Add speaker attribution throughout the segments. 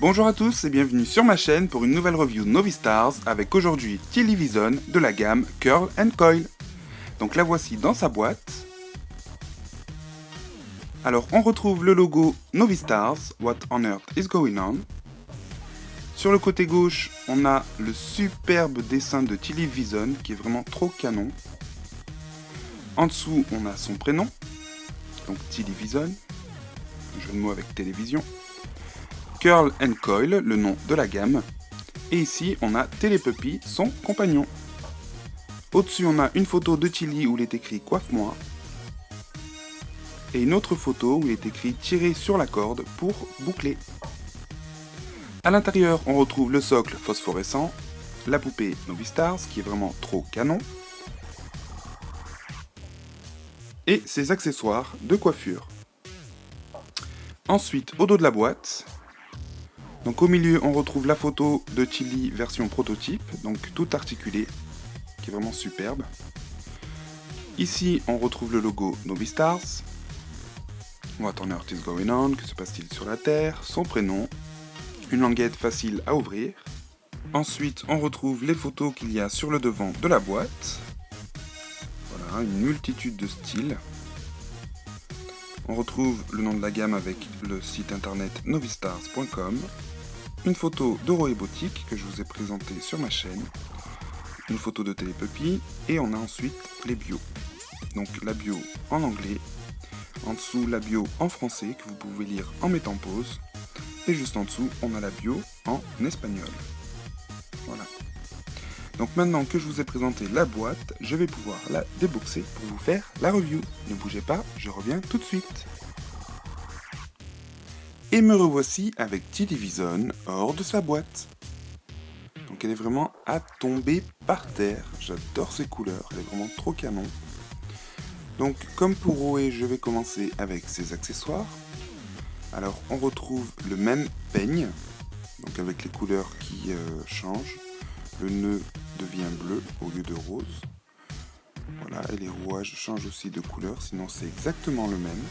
Speaker 1: Bonjour à tous et bienvenue sur ma chaîne pour une nouvelle review Novistars avec aujourd'hui Television de la gamme Curl and Coil. Donc la voici dans sa boîte. Alors on retrouve le logo Novistars, What on Earth is Going On. Sur le côté gauche, on a le superbe dessin de Television qui est vraiment trop canon. En dessous, on a son prénom, donc Television, un jeu de mots avec télévision. Curl and Coil, le nom de la gamme. Et ici, on a Télépuppy, son compagnon. Au-dessus, on a une photo de Tilly où il est écrit « Coiffe-moi ». Et une autre photo où il est écrit « Tirer sur la corde pour boucler ». A l'intérieur, on retrouve le socle phosphorescent, la poupée Novistars, qui est vraiment trop canon, et ses accessoires de coiffure. Ensuite, au dos de la boîte, donc au milieu, on retrouve la photo de Tilly version prototype, donc tout articulé, qui est vraiment superbe. Ici, on retrouve le logo Novistars. What on Earth is Going On, que se passe-t-il sur la Terre, son prénom, une languette facile à ouvrir. Ensuite, on retrouve les photos qu'il y a sur le devant de la boîte. Voilà, une multitude de styles. On retrouve le nom de la gamme avec le site internet novistars.com. Une photo de Roebotique que je vous ai présenté sur ma chaîne. Une photo de Télépuppy. Et on a ensuite les bios. Donc la bio en anglais. En dessous, la bio en français que vous pouvez lire en mettant pause. Et juste en dessous, on a la bio en espagnol. Voilà. Donc maintenant que je vous ai présenté la boîte, je vais pouvoir la déboxer pour vous faire la review. Ne bougez pas, je reviens tout de suite. Et me revoici avec Television hors de sa boîte. Donc elle est vraiment à tomber par terre. J'adore ses couleurs, elle est vraiment trop canon. Donc comme pour Roé, je vais commencer avec ses accessoires. Alors on retrouve le même peigne, donc avec les couleurs qui changent. Le nœud devient bleu au lieu de rose. Voilà, et les rouages changent aussi de couleur, sinon c'est exactement le même.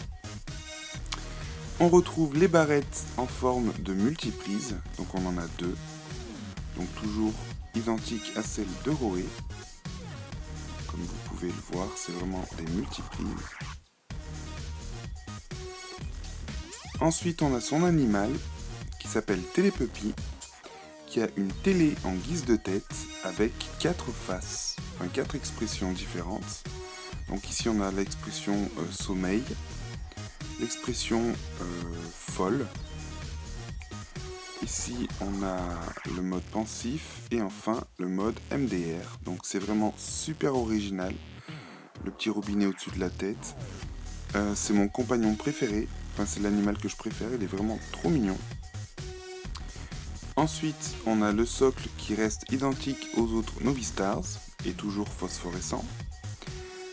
Speaker 1: On retrouve les barrettes en forme de multiprise, donc on en a deux. Donc toujours identiques à celles de Roé. Comme vous pouvez le voir, c'est vraiment des multiprises. Ensuite, on a son animal qui s'appelle Télépuppy, qui a une télé en guise de tête avec 4 faces, enfin 4 expressions différentes. Donc ici on a l'expression sommeil, l'expression folle. Ici on a le mode pensif et enfin le mode MDR. Donc c'est vraiment super original. Le petit robinet au-dessus de la tête. C'est mon compagnon préféré, enfin c'est l'animal que je préfère, il est vraiment trop mignon. Ensuite, on a le socle qui reste identique aux autres Novistars et toujours phosphorescent.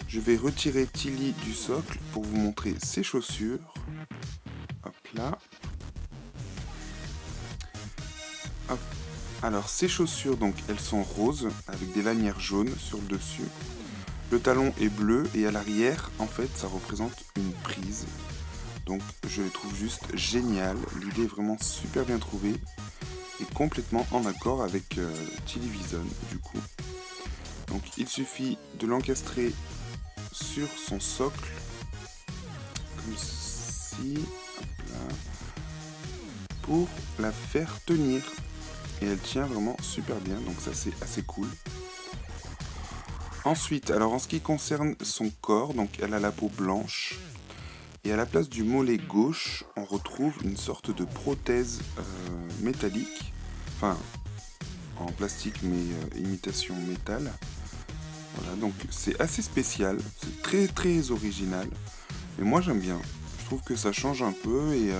Speaker 1: Je vais retirer Tilly du socle pour vous montrer ses chaussures. Hop là. Hop. Alors ces chaussures, donc elles sont roses avec des lanières jaunes sur le dessus. Le talon est bleu et à l'arrière, en fait, ça représente une prise. Donc je les trouve juste géniales. L'idée est vraiment super bien trouvée. Et complètement en accord avec Television du coup. Donc il suffit de l'encastrer sur son socle comme ceci, hop là, pour la faire tenir. Et elle tient vraiment super bien, donc ça c'est assez cool. Ensuite, alors en ce qui concerne son corps, donc elle a la peau blanche. Et à la place du mollet gauche, on retrouve une sorte de prothèse métallique. Enfin, en plastique mais imitation métal. Voilà, donc c'est assez spécial, c'est très très original. Et moi j'aime bien. Je trouve que ça change un peu et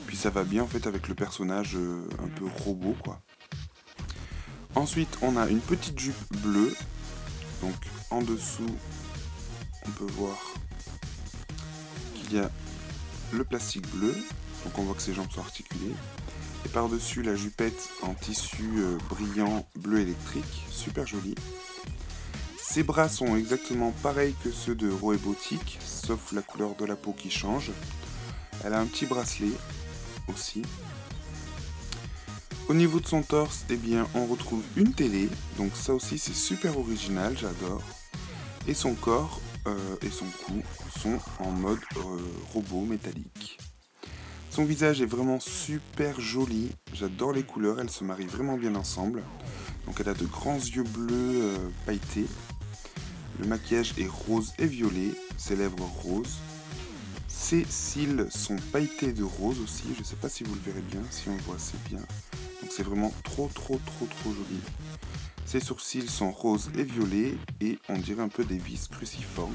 Speaker 1: puis ça va bien en fait avec le personnage un peu robot quoi. Ensuite on a une petite jupe bleue. Donc en dessous on peut voir qu'il y a le plastique bleu. Donc on voit que ses jambes sont articulées. Et par-dessus la jupette en tissu brillant bleu électrique, super joli. Ses bras sont exactement pareils que ceux de Roebotique, sauf la couleur de la peau qui change. Elle a un petit bracelet aussi. Au niveau de son torse, eh bien, on retrouve une télé, donc ça aussi c'est super original, j'adore. Et son corps et son cou sont en mode robot métallique. Son visage est vraiment super joli, j'adore les couleurs, elles se marient vraiment bien ensemble. Donc elle a de grands yeux bleus pailletés. Le maquillage est rose et violet, ses lèvres roses. Ses cils sont pailletés de rose aussi, je ne sais pas si vous le verrez bien, si on le voit assez bien. Donc c'est vraiment trop joli. Ses sourcils sont roses et violets et on dirait un peu des vis cruciformes.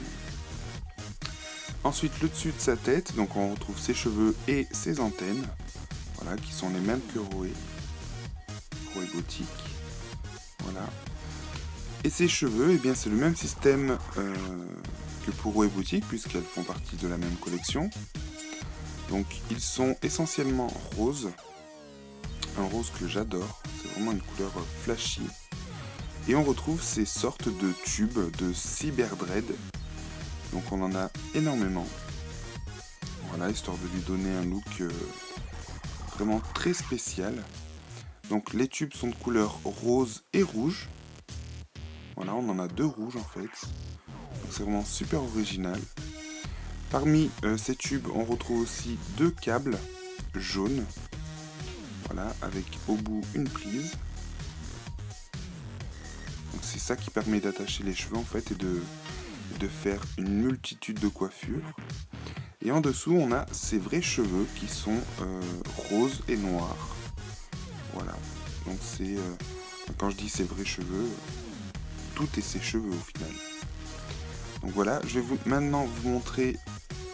Speaker 1: Ensuite le dessus de sa tête, donc on retrouve ses cheveux et ses antennes, voilà, qui sont les mêmes que Roé Boutique. Voilà. Et ses cheveux, eh bien c'est le même système que pour Roé Boutique puisqu'elles font partie de la même collection. Donc ils sont essentiellement roses, un rose que j'adore, c'est vraiment une couleur flashy. Et on retrouve ces sortes de tubes de Cyberdread. Donc on en a énormément. Voilà, histoire de lui donner un look vraiment très spécial. Donc les tubes sont de couleur rose et rouge. Voilà, on en a 2 rouges en fait. Donc c'est vraiment super original. Parmi ces tubes, on retrouve aussi 2 câbles jaunes. Voilà, avec au bout une prise. Donc c'est ça qui permet d'attacher les cheveux en fait et de faire une multitude de coiffures. Et en dessous, on a ses vrais cheveux qui sont roses et noirs. Voilà. Donc c'est quand je dis ses vrais cheveux, tout est ses cheveux au final. Donc voilà, je vais maintenant vous montrer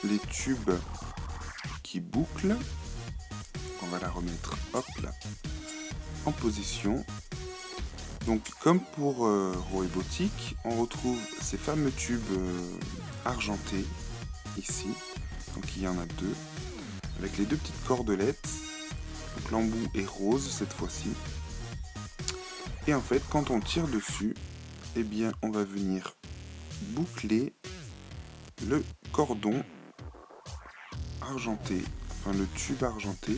Speaker 1: les tubes qui bouclent. On va la remettre, hop là, en position. Donc comme pour Roebotique, on retrouve ces fameux tubes argentés ici. Donc il y en a 2, avec les 2 petites cordelettes. Donc l'embout est rose cette fois-ci. Et en fait, quand on tire dessus, eh bien on va venir boucler le cordon argenté, enfin le tube argenté.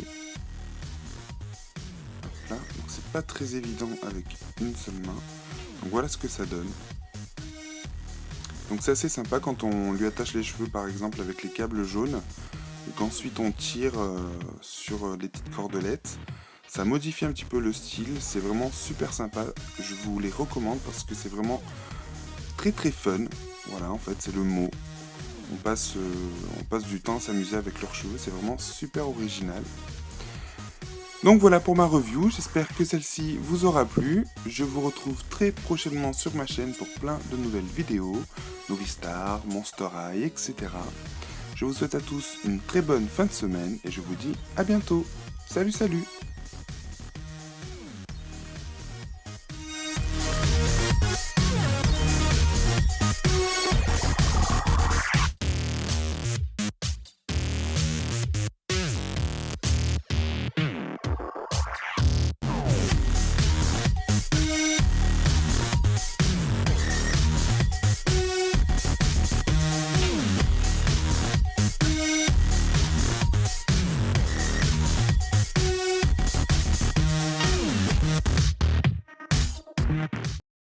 Speaker 1: Hop là, donc c'est pas très évident avec une seule main. Donc voilà ce que ça donne. Donc c'est assez sympa quand on lui attache les cheveux par exemple avec les câbles jaunes et qu'ensuite on tire sur les petites cordelettes. Ça modifie un petit peu le style, c'est vraiment super sympa. Je vous les recommande parce que c'est vraiment très fun. Voilà, en fait c'est le mot. On passe du temps à s'amuser avec leurs cheveux, c'est vraiment super original. Donc voilà pour ma review, j'espère que celle-ci vous aura plu. Je vous retrouve très prochainement sur ma chaîne pour plein de nouvelles vidéos, Novistar, Monster High, etc. Je vous souhaite à tous une très bonne fin de semaine et je vous dis à bientôt. Salut